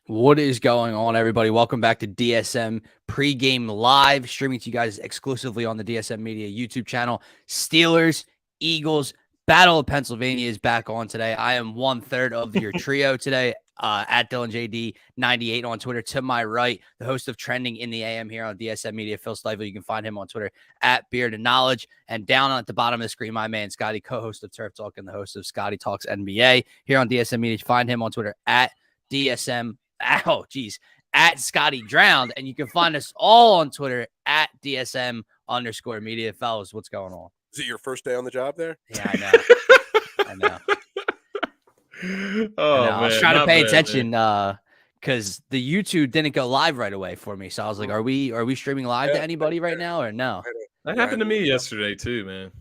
What is going on, everybody? Welcome back to DSM Pregame Live, streaming to you guys exclusively on the DSM Media YouTube channel. Steelers, Eagles, Battle of Pennsylvania is back on today. I am 1/3 of your trio today, at DylanJD98 on Twitter. To my right, the host of Trending in the AM here on DSM Media, Phil Stifel. You can find him on Twitter at Beard and Knowledge. And down at the bottom of the screen, my man Scotty, co-host of Turf Talk and the host of Scotty Talks NBA here on DSM Media. Find him on Twitter at DSM. At Scotty Drowned. And you can find us all on Twitter at DSM_media. Fellas, what's going on? Is it your first day on the job there? Yeah, I know. Oh, I was trying to pay attention because the YouTube didn't go live right away for me. So I was like, are we streaming live to anybody right now or no? That happened to me yesterday too, man.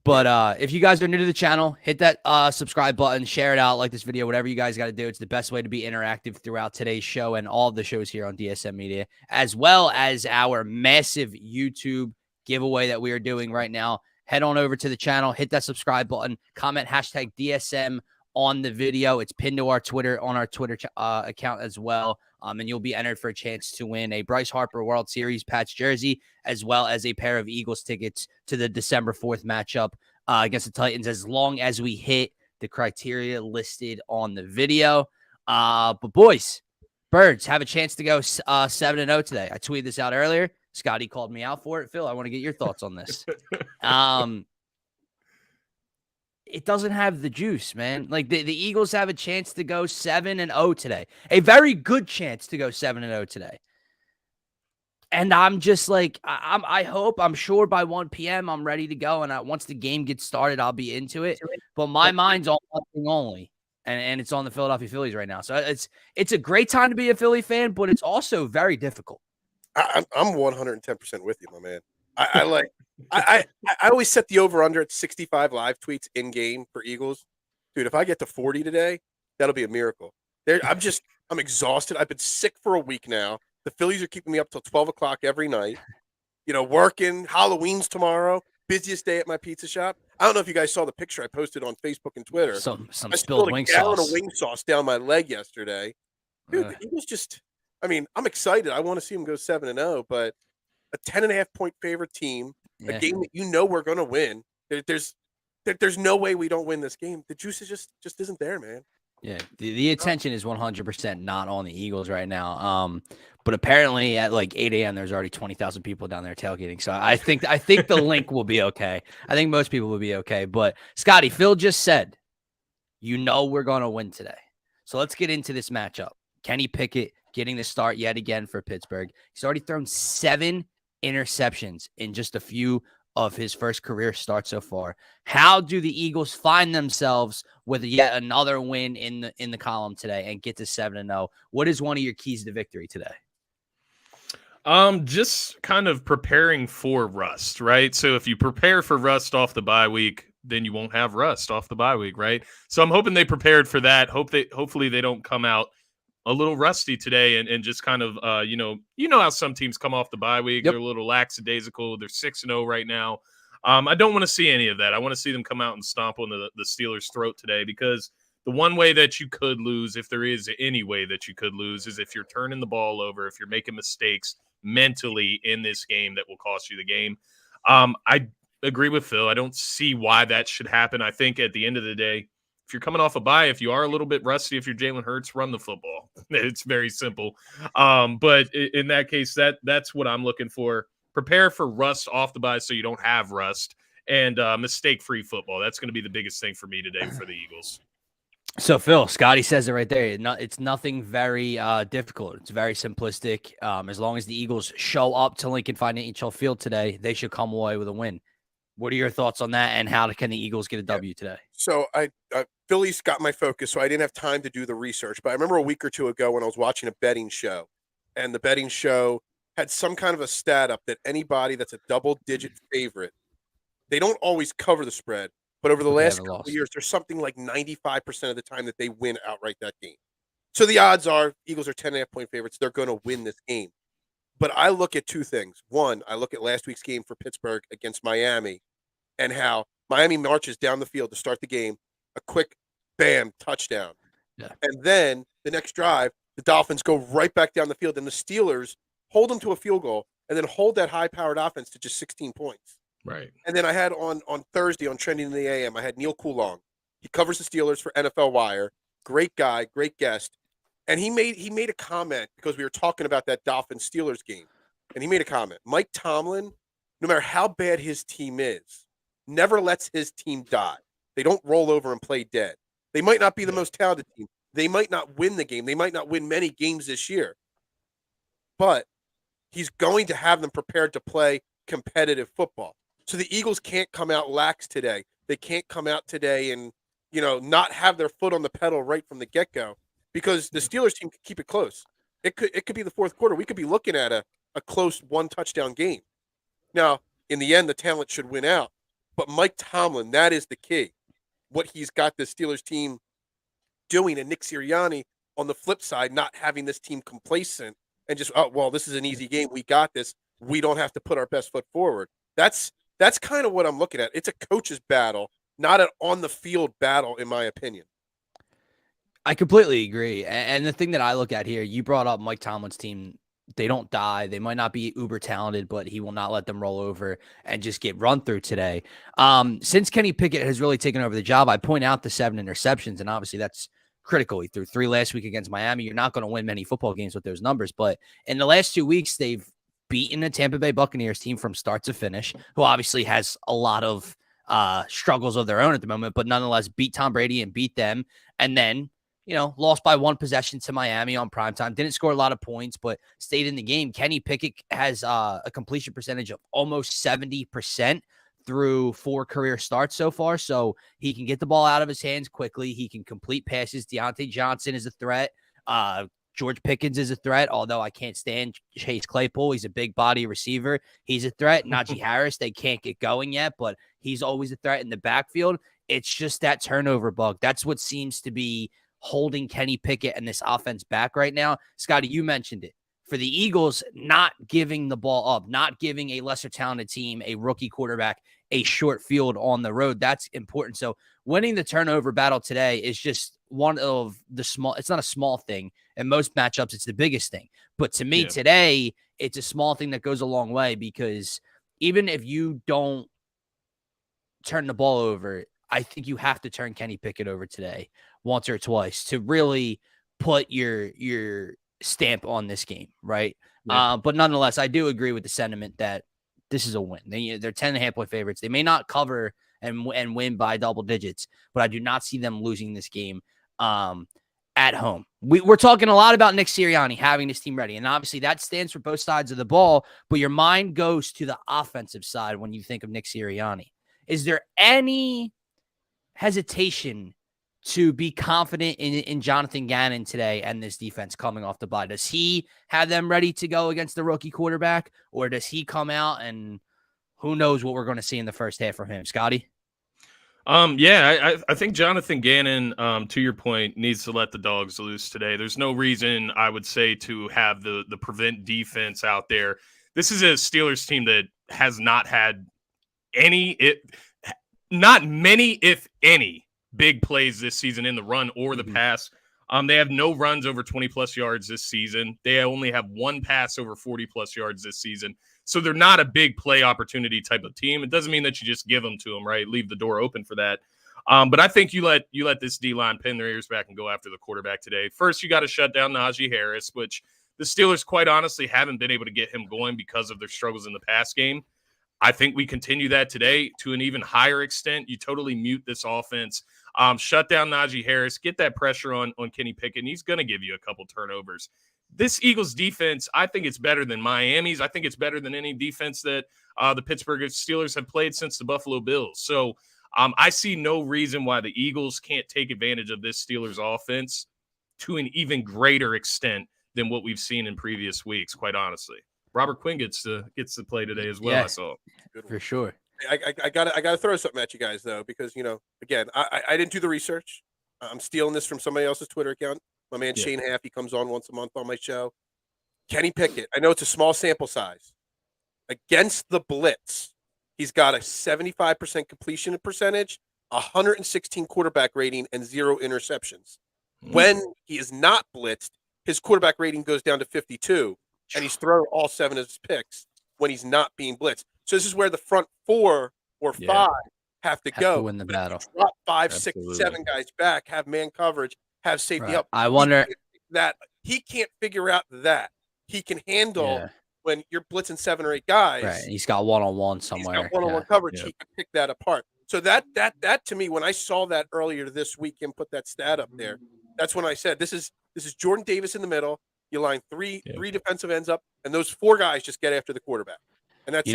But if you guys are new to the channel, hit that subscribe button, share it out, like this video, whatever you guys got to do. It's the best way to be interactive throughout today's show and all of the shows here on DSM Media, as well as our massive YouTube giveaway that we are doing right now. Head on over to the channel, hit that subscribe button, comment hashtag DSM on the video. It's pinned to our Twitter, on our Twitter account as well. And you'll be entered for a chance to win a Bryce Harper World Series patch jersey, as well as a pair of Eagles tickets to the December 4th matchup against the Titans, as long as we hit the criteria listed on the video. But boys, Birds have a chance to go 7-0 today. I tweeted this out earlier. Scotty called me out for it. Phil, I want to get your thoughts on this. It doesn't have the juice, man. Like the Eagles have a chance to go 7-0 today. A very good chance to go 7-0 today. And I'm just like, I'm sure by 1 p.m. I'm ready to go. And once the game gets started, I'll be into it. But my mind's on one thing only. And it's on the Philadelphia Phillies right now. So it's a great time to be a Philly fan, but it's also very difficult. I'm 110% with you, my man. I always set the over-under at 65 live tweets in game for Eagles. Dude, if I get to 40 today, that'll be a miracle. I'm exhausted. I've been sick for a week now. The Phillies are keeping me up till 12 o'clock every night. You know, working. Halloween's tomorrow. Busiest day at my pizza shop. I don't know if you guys saw the picture I posted on Facebook and Twitter. Some spilled wing sauce. I spilled a wing sauce down my leg yesterday. Dude, the Eagles just, I'm excited. I want to see them go 7-0, but a 10.5-point favorite team, a game that we're going to win. There's no way we don't win this game. The juice is just isn't there, man. Yeah, the attention is 100% not on the Eagles right now. But apparently at like 8 a.m. there's already 20,000 people down there tailgating. So I think the link will be okay. I think most people will be okay. But Scotty, Phil just said, we're going to win today. So let's get into this matchup. Kenny Pickett getting the start yet again for Pittsburgh. He's already thrown 7 interceptions in just a few of his first career starts so far. How do the Eagles find themselves with yet another win in the column today and get to 7-0? What is one of your keys to victory today? Just kind of preparing for rust, right? So if you prepare for rust off the bye week, then you won't have rust off the bye week, right? So I'm hoping they prepared for that. Hopefully they don't come out a little rusty today and just kind of, you know how some teams come off the bye week. Yep. They're a little lackadaisical. They're 6-0 right now. I don't want to see any of that. I want to see them come out and stomp on the Steelers' throat today, because the one way that you could lose, if there is any way that you could lose, is if you're turning the ball over, if you're making mistakes mentally in this game that will cost you the game. I agree with Phil. I don't see why that should happen. I think at the end of the day, if you're coming off a bye, if you are a little bit rusty, if you're Jalen Hurts, run the football. It's very simple. But in that case, that's what I'm looking for. Prepare for rust off the bye so you don't have rust, and mistake-free football. That's going to be the biggest thing for me today for the Eagles. So, Phil, Scotty says it right there. It's nothing very difficult. It's very simplistic. As long as the Eagles show up to Lincoln Financial Field today, they should come away with a win. What are your thoughts on that, and how can the Eagles get a W today? So Phillies got my focus, so I didn't have time to do the research. But I remember a week or two ago when I was watching a betting show, and the betting show had some kind of a stat up that anybody that's a double-digit favorite, they don't always cover the spread, but over the last couple of years, there's something like 95% of the time that they win outright that game. So the odds are Eagles are 10.5-point favorites. They're going to win this game. But I look at two things. One, I look at last week's game for Pittsburgh against Miami and how Miami marches down the field to start the game. a quick bam touchdown. Yeah. And then the next drive, the Dolphins go right back down the field, and the Steelers hold them to a field goal and then hold that high-powered offense to just 16 points. Right. And then I had on Thursday on Trending in the AM, I had Neil Coulong. He covers the Steelers for NFL Wire. Great guy, great guest. And he made a comment because we were talking about that Dolphins Steelers game. And he made a comment. Mike Tomlin, no matter how bad his team is, never lets his team die. They don't roll over and play dead. They might not be the most talented team. They might not win the game. They might not win many games this year. But he's going to have them prepared to play competitive football. So the Eagles can't come out lax today. They can't come out today and, not have their foot on the pedal right from the get-go, because the Steelers team could keep it close. It could be the fourth quarter. We could be looking at a close one-touchdown game. Now, in the end, the talent should win out. But Mike Tomlin, that is the key. What he's got the Steelers team doing, and Nick Sirianni on the flip side, not having this team complacent and just, this is an easy game. We got this. We don't have to put our best foot forward. That's kind of what I'm looking at. It's a coach's battle, not an on-the-field battle, in my opinion. I completely agree. And the thing that I look at here, you brought up Mike Tomlin's team. They don't die. They might not be uber talented, but he will not let them roll over and just get run through today. Since Kenny Pickett has really taken over the job, I point out the 7 interceptions, and obviously that's critical. He threw 3 last week against Miami. You're not going to win many football games with those numbers, but in the last 2 weeks, they've beaten the Tampa Bay Buccaneers team from start to finish, who obviously has a lot of struggles of their own at the moment, but nonetheless beat Tom Brady and beat them. And then, lost by 1 possession to Miami on primetime. Didn't score a lot of points, but stayed in the game. Kenny Pickett has a completion percentage of almost 70% through 4 career starts so far. So he can get the ball out of his hands quickly. He can complete passes. Deontay Johnson is a threat. George Pickens is a threat, although I can't stand Chase Claypool. He's a big body receiver. He's a threat. Najee Harris, they can't get going yet, but he's always a threat in the backfield. It's just that turnover bug. That's what seems to be holding Kenny Pickett and this offense back right now. Scotty, you mentioned it. For the Eagles, not giving the ball up, not giving a lesser talented team, a rookie quarterback, a short field on the road, that's important. So winning the turnover battle today is just one of the small, it's not a small thing. In most matchups, it's the biggest thing. But to me today, it's a small thing that goes a long way, because even if you don't turn the ball over, I think you have to turn Kenny Pickett over today once or twice to really put your stamp on this game, right? Yeah. But nonetheless, I do agree with the sentiment that this is a win. They're 10.5 point favorites. They may not cover and win by double digits, but I do not see them losing this game at home. We're talking a lot about Nick Sirianni having his team ready, and obviously that stands for both sides of the ball, but your mind goes to the offensive side when you think of Nick Sirianni. Is there any hesitation to be confident in Jonathan Gannon today and this defense coming off the bye? Does he have them ready to go against the rookie quarterback, or does he come out and who knows what we're going to see in the first half from him? Scotty? I think Jonathan Gannon, to your point, needs to let the dogs loose today. There's no reason, I would say, to have the prevent defense out there. This is a Steelers team that has not had not many, if any, big plays this season in the run or the pass. They have no runs over 20-plus yards this season. They only have 1 pass over 40-plus yards this season. So they're not a big play opportunity type of team. It doesn't mean that you just give them to them, right? Leave the door open for that. But I think you let this D-line pin their ears back and go after the quarterback today. First, you got to shut down Najee Harris, which the Steelers quite honestly haven't been able to get him going because of their struggles in the pass game. I think we continue that today to an even higher extent. You totally mute this offense. Shut down Najee Harris. Get that pressure on Kenny Pickett, and he's going to give you a couple turnovers. This Eagles defense, I think it's better than Miami's. I think it's better than any defense that the Pittsburgh Steelers have played since the Buffalo Bills. So I see no reason why the Eagles can't take advantage of this Steelers offense to an even greater extent than what we've seen in previous weeks, quite honestly. Robert Quinn gets to play today as well, I saw. For sure. I gotta throw something at you guys, though, because, again, I didn't do the research. I'm stealing this from somebody else's Twitter account. My man Shane Haffey comes on once a month on my show. Kenny Pickett, I know it's a small sample size. Against the blitz, he's got a 75% completion percentage 116 quarterback rating, and 0 interceptions. When he is not blitzed, his quarterback rating goes down to 52, and he's thrown all 7 of his picks when he's not being blitzed. So this is where the front 4 or 5 have to go. To win the battle. Drop 5, 6, 7 guys back, have man coverage, have safety help. I wonder that he can't figure out that he can handle when you're blitzing 7 or 8 guys. Right, he's got one-on-one somewhere. He's got one-on-one coverage. He can pick that apart. So that to me, when I saw that earlier this week and put that stat up there, that's when I said this is Jordan Davis in the middle. You line three defensive ends up, and those 4 guys just get after the quarterback. And that's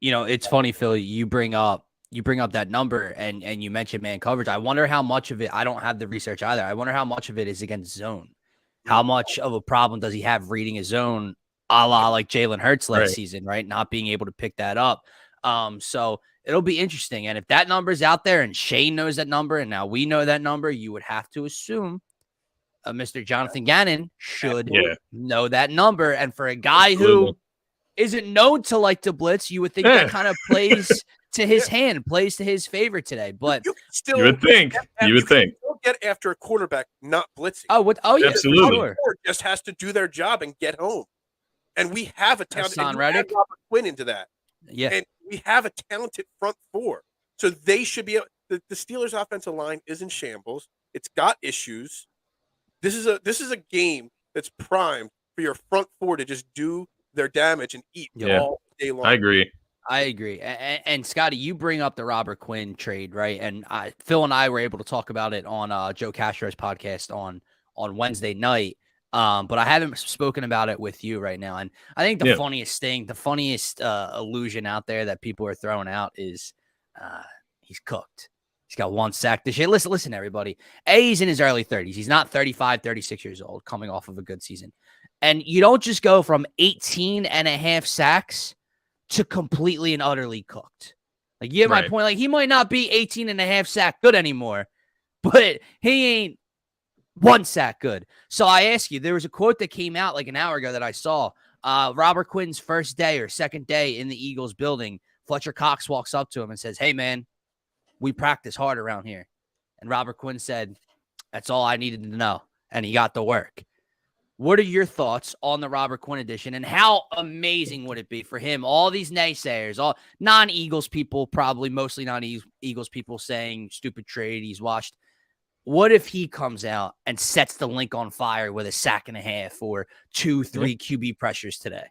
it's funny, Phil. You bring up that number and you mentioned man coverage. I wonder how much of it. I don't have the research either. I wonder how much of it is against zone. How much of a problem does he have reading his zone, a la like Jalen Hurts last season, right? Not being able to pick that up. So it'll be interesting. And if that number's out there and Shane knows that number, and now we know that number, you would have to assume Mr. Jonathan Gannon should know that number. And for a guy who isn't known to like to blitz, you would think that kind of plays to his hand, plays to his favor today. But you would think. Still get after a quarterback not blitzing. Yeah, absolutely. Sure. Just has to do their job and get home. And we have a talented Reddick. Robert Quinn into that. Yeah. And we have a talented front 4. So they should be the Steelers offensive line is in shambles. It's got issues. This is a game that's primed for your front 4 to just do their damage and eat all day long. I agree. And Scotty, you bring up the Robert Quinn trade, right? And Phil and I were able to talk about it on Joe Castro's podcast on Wednesday night. But I haven't spoken about it with you right now. And I think the funniest illusion out there that people are throwing out is he's cooked. He's got 1 sack this year. Listen, everybody. He's in his early 30s. He's not 35, 36 years old, coming off of a good season. And you don't just go from 18 and a half sacks to completely and utterly cooked. Like, you get my point. Like, he might not be 18 and a half sack good anymore, but he ain't 1 sack good. So I ask you, there was a quote that came out like an hour ago that I saw. Robert Quinn's first day or second day in the Eagles building, Fletcher Cox walks up to him and says, "Hey, man, we practice hard around here." And Robert Quinn said, "That's all I needed to know." And he got to work. What are your thoughts on the Robert Quinn edition, and how amazing would it be for him? All these naysayers, all non-Eagles people, probably mostly non-Eagles people saying stupid trade, he's washed. What if he comes out and sets the link on fire with a sack and a half or 2-3 QB pressures today?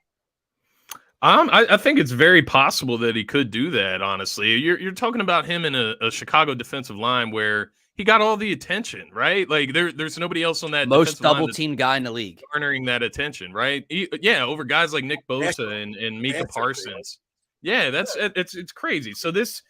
I think it's very possible that he could do that, honestly. You're talking about him in a Chicago defensive line where he got all the attention, right? Like there's nobody else on that most double team guy in the league garnering that attention, right? Over guys like Nick Bosa and Micah Parsons. Yeah, it's crazy. So this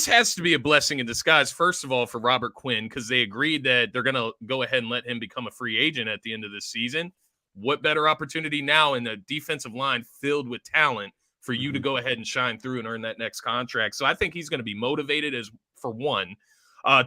has to be a blessing in disguise, first of all, for Robert Quinn, because they agreed that they're going to go ahead and let him become a free agent at the end of this season. What better opportunity now in a defensive line filled with talent for you to go ahead and shine through and earn that next contract? So I think he's going to be motivated as for one.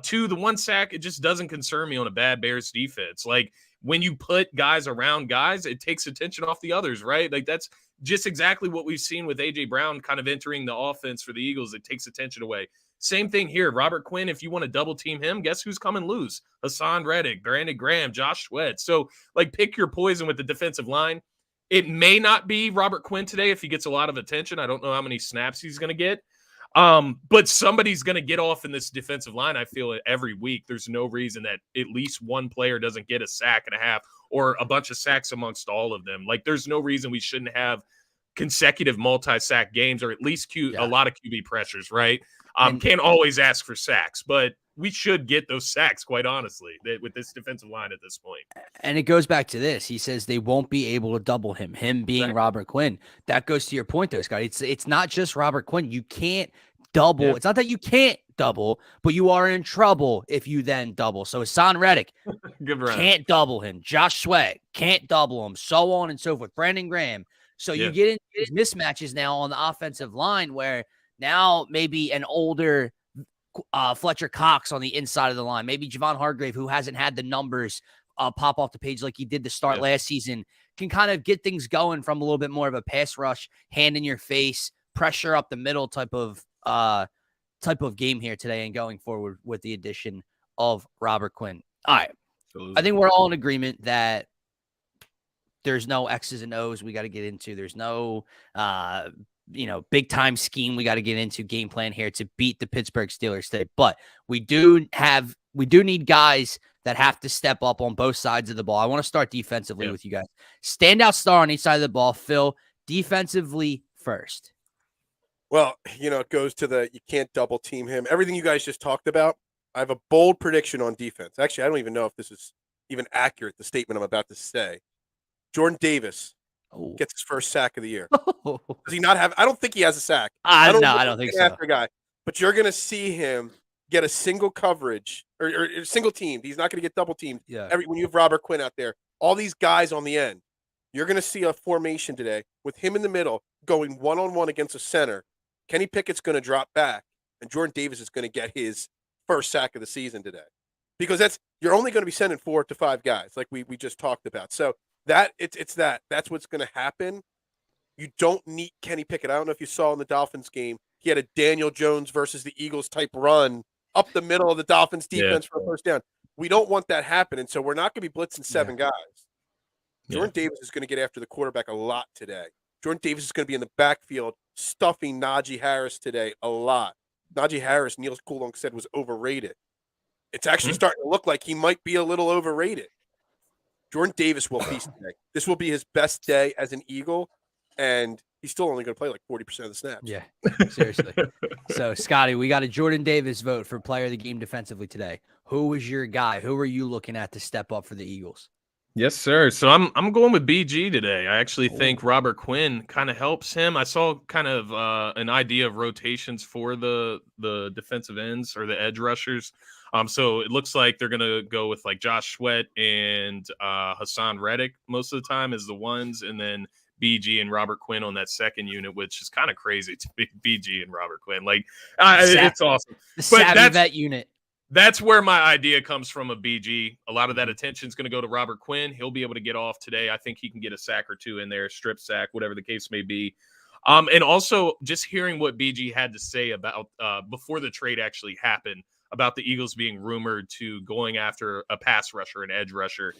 2, the 1 sack, it just doesn't concern me on a bad Bears defense. Like, when you put guys around guys, it takes attention off the others, right? Like, that's just exactly what we've seen with A.J. Brown kind of entering the offense for the Eagles. It takes attention away. Same thing here. Robert Quinn, if you want to double team him, guess who's coming loose? Hassan Reddick, Brandon Graham, Josh Sweat. So, like, pick your poison with the defensive line. It may not be Robert Quinn today if he gets a lot of attention. I don't know how many snaps he's going to get. But somebody's going to get off in this defensive line. I feel it every week. There's no reason that at least one player doesn't get a sack and a half or a bunch of sacks amongst all of them. Like, there's no reason we shouldn't have consecutive multi-sack games or at least a lot of QB pressures, right? Can't always ask for sacks, but we should get those sacks, quite honestly, with this defensive line at this point. And it goes back to this. He says they won't be able to double him being exactly. Robert Quinn. That goes to your point, though, Scott. It's not just Robert Quinn. You can't double. Yeah. It's not that you can't double, but you are in trouble if you then double. So Hassan Reddick can't double him. Josh Sweat can't double him, so on and so forth. Brandon Graham. So you get into these mismatches now on the offensive line where now maybe an older Fletcher Cox on the inside of the line, maybe Javon Hargrave, who hasn't had the numbers pop off the page like he did to start last season, can kind of get things going from a little bit more of a pass rush, hand in your face, pressure up the middle type of type of game here today and going forward with the addition of Robert Quinn. All right. Absolutely. I think we're all in agreement that there's no X's and O's we got to get into. There's no, big time scheme we got to get into, game plan here to beat the Pittsburgh Steelers today. But we do need guys that have to step up on both sides of the ball. I want to start defensively with you guys. Standout star on each side of the ball. Phil, defensively first. Well, it goes to you can't double team him. Everything you guys just talked about. I have a bold prediction on defense. Actually, I don't even know if this is even accurate, the statement I'm about to say. Jordan Davis gets his first sack of the year. Does he not have? I don't think he has a sack. I don't think so. After a guy, but you're going to see him get a single coverage or single team. He's not going to get double teamed. Yeah. When you have Robert Quinn out there, all these guys on the end, you're going to see a formation today with him in the middle going one-on-one against a center. Kenny Pickett's going to drop back, and Jordan Davis is going to get his first sack of the season today, because you're only going to be sending 4 to 5 guys like we just talked about. So that's what's going to happen. You don't need Kenny Pickett. I don't know if you saw in the Dolphins game, he had a Daniel Jones versus the Eagles type run up the middle of the Dolphins defense for a first down. We don't want that happening, so we're not going to be blitzing 7 guys. Jordan Davis is going to get after the quarterback a lot today. Jordan Davis is going to be in the backfield stuffing Najee Harris today a lot. Najee Harris, Neil Coulon said, was overrated. It's actually starting to look like he might be a little overrated. Jordan Davis will feast today. This will be his best day as an Eagle, and he's still only going to play like 40% of the snaps. Yeah, seriously. So, Scotty, we got a Jordan Davis vote for player of the game defensively today. Who was your guy? Who are you looking at to step up for the Eagles? Yes, sir. So I'm going with BG today. I actually think Robert Quinn kind of helps him. I saw kind of an idea of rotations for the defensive ends or the edge rushers. So it looks like they're going to go with like Josh Sweat and Hassan Reddick most of the time as the ones, and then BG and Robert Quinn on that second unit, which is kind of crazy to be BG and Robert Quinn. Like, it's awesome. The savvy vet unit. That's where my idea comes from, a BG. A lot of that attention is going to go to Robert Quinn. He'll be able to get off today. I think he can get a sack or 2 in there, strip sack, whatever the case may be. And also just hearing what BG had to say about before the trade actually happened, about the Eagles being rumored to going after a pass rusher, an edge rusher.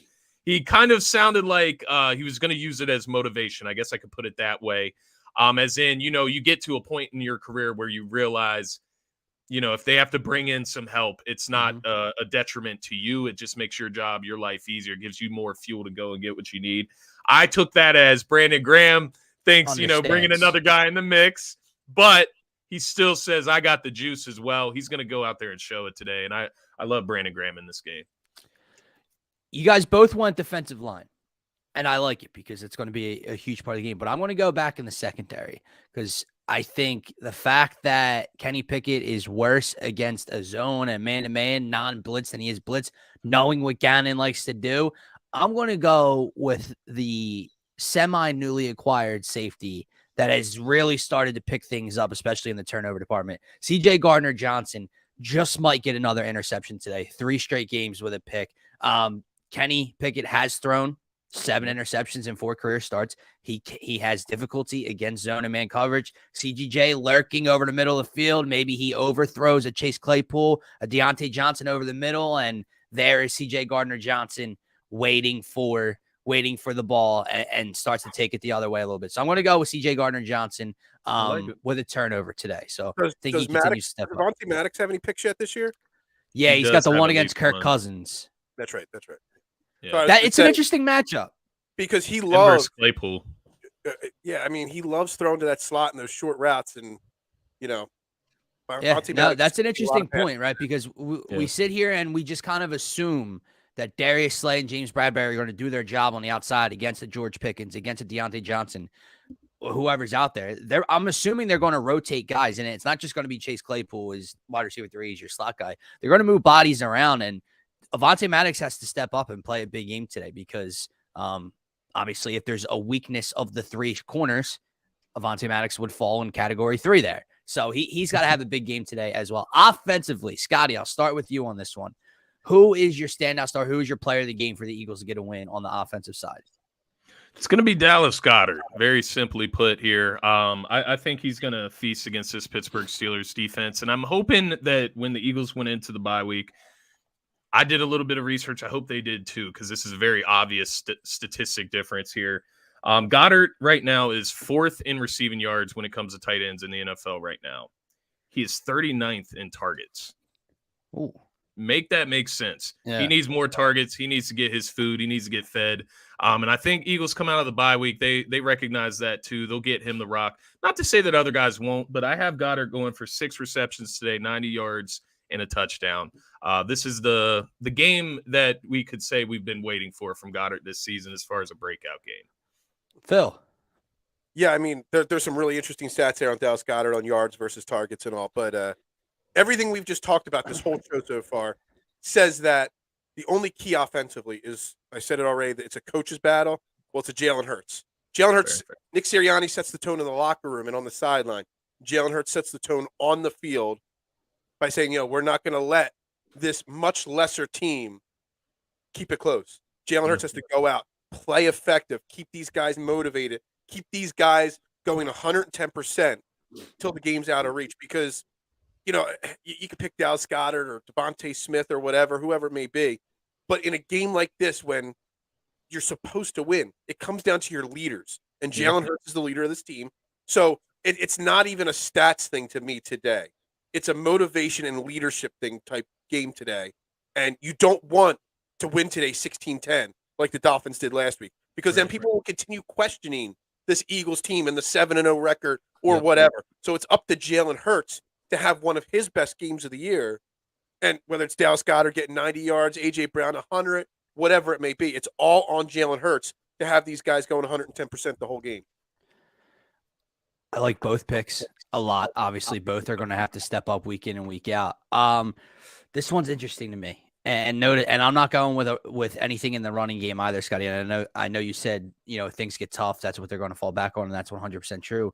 He kind of sounded like he was going to use it as motivation. I guess I could put it that way. As in, you get to a point in your career where you realize, if they have to bring in some help, it's not a detriment to you. It just makes your job, your life easier, gives you more fuel to go and get what you need. I took that as Brandon Graham thinks, bringing another guy in the mix, but he still says, I got the juice as well. He's going to go out there and show it today. And I love Brandon Graham in this game. You guys both went defensive line, and I like it because it's going to be a huge part of the game. But I'm going to go back in the secondary because I think the fact that Kenny Pickett is worse against a zone and man-to-man, non-blitz than he is blitz, knowing what Gannon likes to do, I'm going to go with the semi-newly acquired safety that has really started to pick things up, especially in the turnover department. CJ Gardner-Johnson just might get another interception today. 3 straight games with a pick. Kenny Pickett has thrown 7 interceptions in 4 career starts. He has difficulty against zone and man coverage. CGJ lurking over the middle of the field. Maybe he overthrows a Chase Claypool, a Deontay Johnson over the middle, and there is CJ Gardner-Johnson waiting for the ball and starts to take it the other way a little bit. So I'm going to go with CJ Gardner-Johnson with a turnover today. So I think he continues to step up. Devontae Maddox have any picks yet this year? Yeah, he's got the one against Kirk Cousins. That's right. Yeah. It's an interesting matchup because he loves Claypool. He loves throwing to that slot and those short routes, and that's an interesting point, right? Because we sit here and we just kind of assume that Darius Slay and James Bradbury are going to do their job on the outside against a George Pickens, against a Deontay Johnson, whoever's out there. I'm assuming they're going to rotate guys, and it's not just going to be Chase Claypool as wide receiver 3, he's your slot guy. They're going to move bodies around, and Avonte Maddox has to step up and play a big game today because obviously if there's a weakness of the 3 corners, Avonte Maddox would fall in category 3 there. So he's got to have a big game today as well. Offensively, Scotty, I'll start with you on this one. Who is your standout star? Who is your player of the game for the Eagles to get a win on the offensive side? It's going to be Dallas Goedert, very simply put here. I think he's going to feast against this Pittsburgh Steelers defense, and I'm hoping that when the Eagles went into the bye week, I did a little bit of research. I hope they did too, because this is a very obvious statistic difference here. Goddard right now is 4th in receiving yards when it comes to tight ends in the NFL right now. He is 39th in targets. Ooh. Make that make sense. Yeah. He needs more targets. He needs to get his food. He needs to get fed. And I think Eagles come out of the bye week. They recognize that too. They'll get him the rock. Not to say that other guys won't, but I have Goddard going for 6 receptions today, 90 yards and a touchdown. This is the game that we could say we've been waiting for from Goddard this season as far as a breakout game. Phil. Yeah, I mean, there's some really interesting stats there on Dallas Goedert on yards versus targets and all, but everything we've just talked about this whole show so far says that the only key offensively is, I said it already, that it's a coach's battle. Well, it's a Jalen Hurts. Jalen Hurts, Nick Sirianni sets the tone in the locker room and on the sideline. Jalen Hurts sets the tone on the field by saying, we're not going to let this much lesser team keep it close. Jalen Hurts has to go out, play effective, keep these guys motivated, keep these guys going 110% until the game's out of reach, because you could pick Dallas Goedert or Devontae Smith or whatever, whoever it may be. But in a game like this, when you're supposed to win, it comes down to your leaders. And Jalen Hurts is the leader of this team. So it's not even a stats thing to me today. It's a motivation and leadership thing type game today. And you don't want to win today 16-10 like the Dolphins did last week, because then people will continue questioning this Eagles team and the 7-0 record or whatever. So it's up to Jalen Hurts to have one of his best games of the year. And whether it's Dallas Goedert getting 90 yards, A.J. Brown 100, whatever it may be, it's all on Jalen Hurts to have these guys going 110% the whole game. I like both picks a lot. Obviously, both are going to have to step up week in and week out. This one's interesting to me. And note it, and I'm not going with anything in the running game either, Scotty. And I know you said, things get tough. That's what they're going to fall back on, and that's 100% true.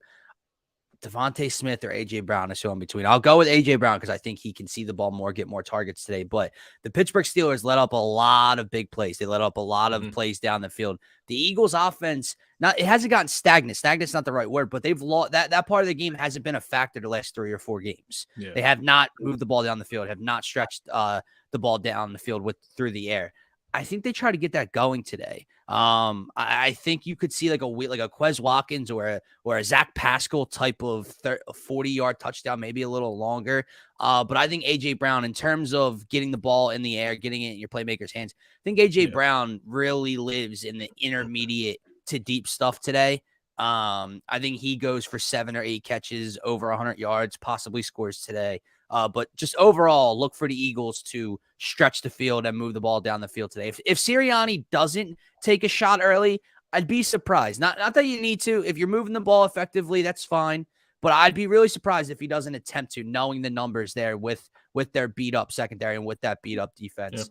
Devontae Smith or A.J. Brown is who in between. I'll go with A.J. Brown because I think he can see the ball more, get more targets today. But the Pittsburgh Steelers let up a lot of big plays. They let up a lot of plays down the field. The Eagles offense, it hasn't gotten stagnant. Stagnant's not the right word, but they've lost that part of the game hasn't been a factor the last 3 or 4 games. Yeah. They have not moved the ball down the field, have not stretched the ball down the field through the air. I think they try to get that going today. I think you could see like a Quez Watkins or a Zach Pascal type of 40-yard touchdown, maybe a little longer. But I think A.J. Brown, in terms of getting the ball in the air, getting it in your playmaker's hands, I think A.J. Brown really lives in the intermediate to deep stuff today. I think he goes for 7 or 8 catches, over 100 yards, possibly scores today. But just overall, look for the Eagles to stretch the field and move the ball down the field today. If Sirianni doesn't take a shot early, I'd be surprised. Not that you need to. If you're moving the ball effectively, that's fine. But I'd be really surprised if he doesn't attempt to, knowing the numbers there with their beat-up secondary and with that beat-up defense.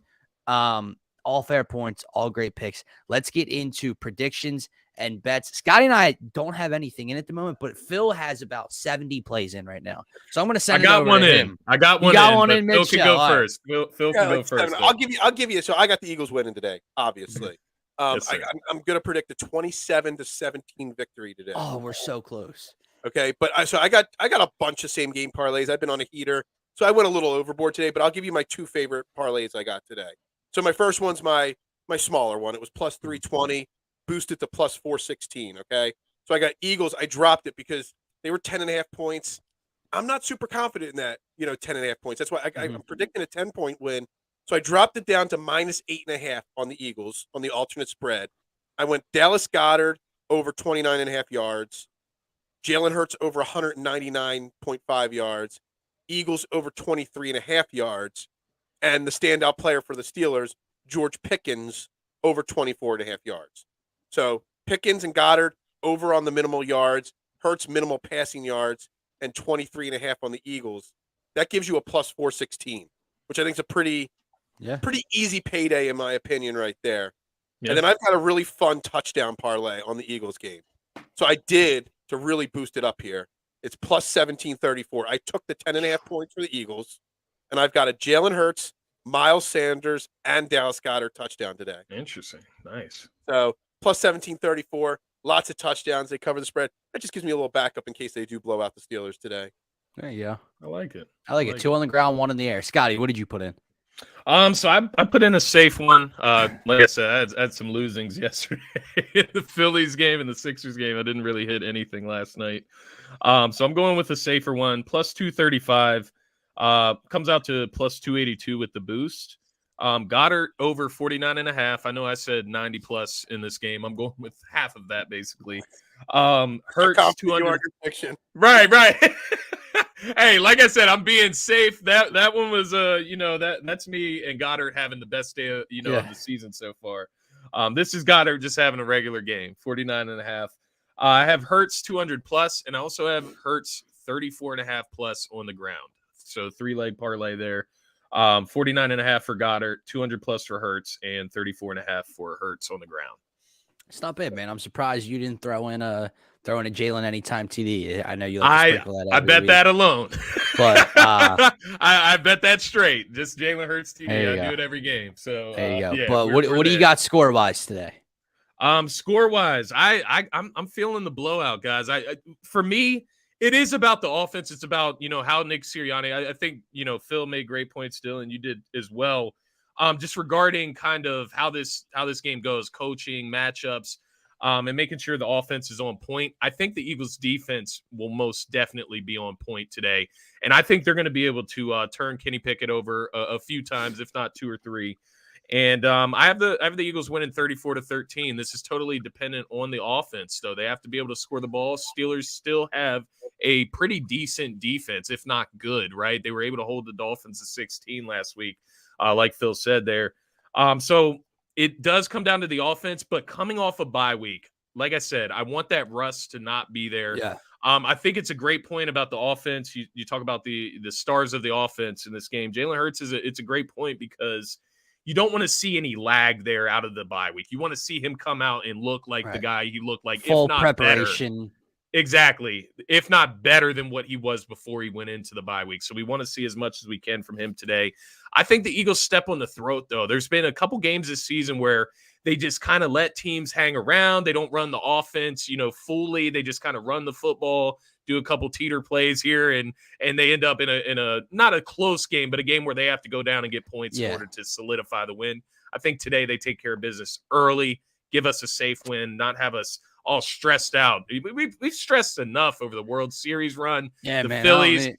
All fair points, all great picks. Let's get into predictions and bets. Scotty and I don't have anything in at the moment, but Phil has about 70 plays in right now. So I'm going to send it over to him. I got one in. Phil can go first. Phil can go first. I'll give you. So I got the Eagles winning today, obviously. Yes, I'm going to predict a 27-17 victory today. Oh, we're so close. Okay, but I got a bunch of same game parlays. I've been on a heater, so I went a little overboard today, but I'll give you my 2 favorite parlays I got today. So my first one's my smaller one. It was plus 320, boosted to plus 416, okay? So I got Eagles. I dropped it because they were 10.5 points. I'm not super confident in that, 10.5 points. That's why I'm predicting a 10-point win. So I dropped it down to minus 8.5 on the Eagles on the alternate spread. I went Dallas Goedert over 29.5 yards, Jalen Hurts over 199.5 yards, Eagles over 23.5 yards, and the standout player for the Steelers, George Pickens, over 24.5 yards. So Pickens and Goddard over on the minimal yards, Hurts minimal passing yards, and 23.5 on the Eagles. That gives you a plus 416, which I think is a pretty easy payday in my opinion right there. Yeah. And then I've got a really fun touchdown parlay on the Eagles game. So I did, to really boost it up here, it's plus 1734. I took the 10.5 points for the Eagles, and I've got a Jalen Hurts, Miles Sanders, and Dallas Goedert touchdown today. Interesting. Nice. So plus 1734. Lots of touchdowns. They cover the spread. That just gives me a little backup in case they do blow out the Steelers today. There you go. I like it. I like it. 2 on the ground, 1 in the air. Scotty, what did you put in? So I put in a safe one. Like I said, I had some losings yesterday in the Phillies game and the Sixers game. I didn't really hit anything last night. So I'm going with a safer one. Plus 235. Comes out to plus 282 with the boost. Goddard over 49.5. I know I said 90 plus in this game. I'm going with half of that basically. Hurts 200. Right. Hey, like I said, I'm being safe. That one was that's me and Goddard having the best day of the season so far. This is Goddard just having a regular game, 49.5. I have Hurts 200 plus, and I also have Hurts 34.5 plus on the ground. So 3-leg parlay there. 49.5 for Goddard, 200 plus for Hurts, and 34.5 for Hurts on the ground. It's not bad, man. I'm surprised you didn't throw in a Jalen anytime TD. I know you like to sprinkle that. I bet that alone, but I bet that straight. Just Jalen Hurts TD. I do it every game. So there you go. Yeah, but what do you got score wise today? Score wise, I'm feeling the blowout, guys. For me, it is about the offense. It's about how Nick Sirianni. I think Phil made great points still, and you did as well. Just regarding kind of how this game goes, coaching, matchups, and making sure the offense is on point. I think the Eagles defense will most definitely be on point today. And I think they're going to be able to turn Kenny Pickett over a few times, if not 2 or 3. And I have the Eagles winning 34-13. This is totally dependent on the offense, though. They have to be able to score the ball. Steelers still have a pretty decent defense, if not good, right? They were able to hold the Dolphins to 16 last week, like Phil said there. So it does come down to the offense, but coming off a bye week, like I said, I want that rust to not be there. Yeah. I think it's a great point about the offense. You talk about the stars of the offense in this game. Jalen Hurts it's a great point because you don't want to see any lag there out of the bye week. You want to see him come out and look like the guy he looked like, full if not preparation. Better. Exactly. If not better than what he was before he went into the bye week. So we want to see as much as we can from him today. I think the Eagles step on the throat, though. There's been a couple games this season where they just kind of let teams hang around. They don't run the offense, fully. They just kind of run the football, do a couple teeter plays here, and they end up in a not a close game, but a game where they have to go down and get points in order to solidify the win. I think today they take care of business early, give us a safe win, not have us all stressed out. We've stressed enough over the World Series run. Yeah, the man. Phillies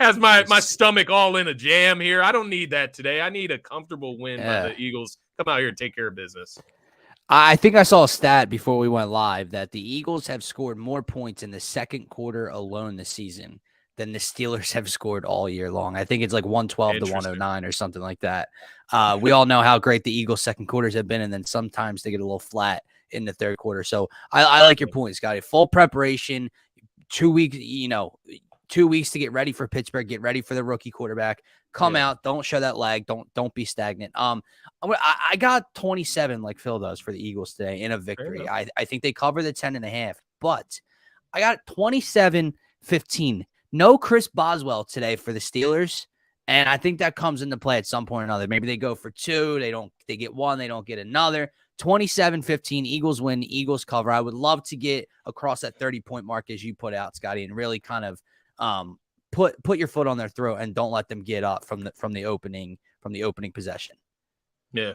has my stomach all in a jam here. I don't need that today. I need a comfortable win by the Eagles. Come out here and take care of business. I think I saw a stat before we went live that the Eagles have scored more points in the second quarter alone this season than the Steelers have scored all year long. I think it's like 112 to 109 or something like that. We all know how great the Eagles' second quarters have been, and then sometimes they get a little flat in the third quarter. So I like your point, Scotty. Full preparation, 2 weeks, 2 weeks to get ready for Pittsburgh, get ready for the rookie quarterback. Come out, don't show that lag, don't be stagnant. I got 27 like Phil does for the Eagles today in a victory. I think they cover the 10.5, but I got 27-15. No Chris Boswell today for the Steelers, and I think that comes into play at some point or another. Maybe they go for 2, they get 1, they don't get another. 27-15, Eagles win, Eagles cover. I would love to get across that 30-point mark as you put out, Scotty, and really kind of put your foot on their throat and don't let them get up from the opening possession. Yeah.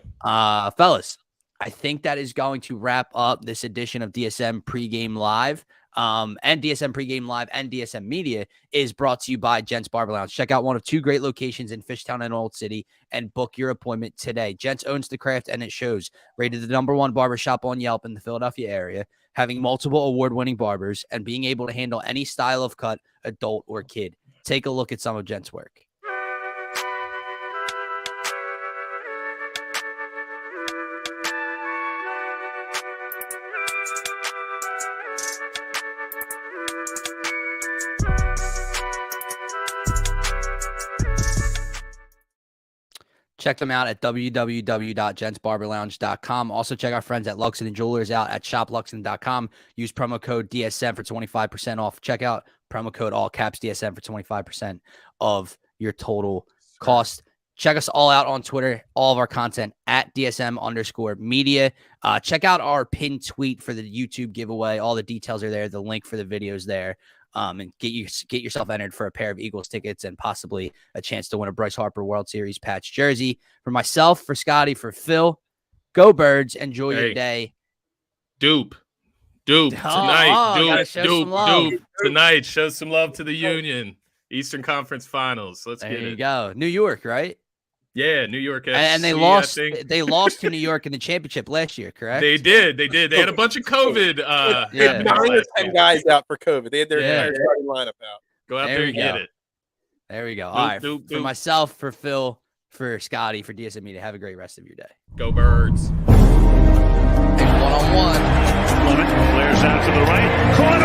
Fellas, I think that is going to wrap up this edition of DSM Pregame Live. And DSM Pregame Live and DSM Media is brought to you by Gents Barber Lounge. Check out one of 2 great locations in Fishtown and Old City and book your appointment today. Gents owns the craft and it shows. Rated the #1 barbershop on Yelp in the Philadelphia area, having multiple award-winning barbers and being able to handle any style of cut, adult or kid. Take a look at some of Gents' work. Check them out at www.gentsbarberlounge.com. Also, check our friends at Luxon & Jewelers out at shopluxon.com. Use promo code DSM for 25% off. Check out promo code all caps DSM for 25% of your total cost. Check us all out on Twitter, all of our content at DSM_media. Check out our pinned tweet for the YouTube giveaway. All the details are there. The link for the videos there. And get yourself entered for a pair of Eagles tickets and possibly a chance to win a Bryce Harper World Series patch jersey. For myself, for Scotty, for Phil, go Birds. Enjoy your day. Dupe tonight. Dupe tonight. Show some love to the Union. Eastern Conference Finals. Let's get it. There you go. New York, right? Yeah, New York FC, and they lost. They lost to New York in the championship last year, correct? They did. They had a bunch of COVID. They had 9 or 10 guys out for COVID. They had their entire starting lineup out. Go out there and get it. There we go. All right. For myself, for Phil, for Scotty, for DSM Media, have a great rest of your day. Go Birds. One-on-one. Flares out to the right. Corner.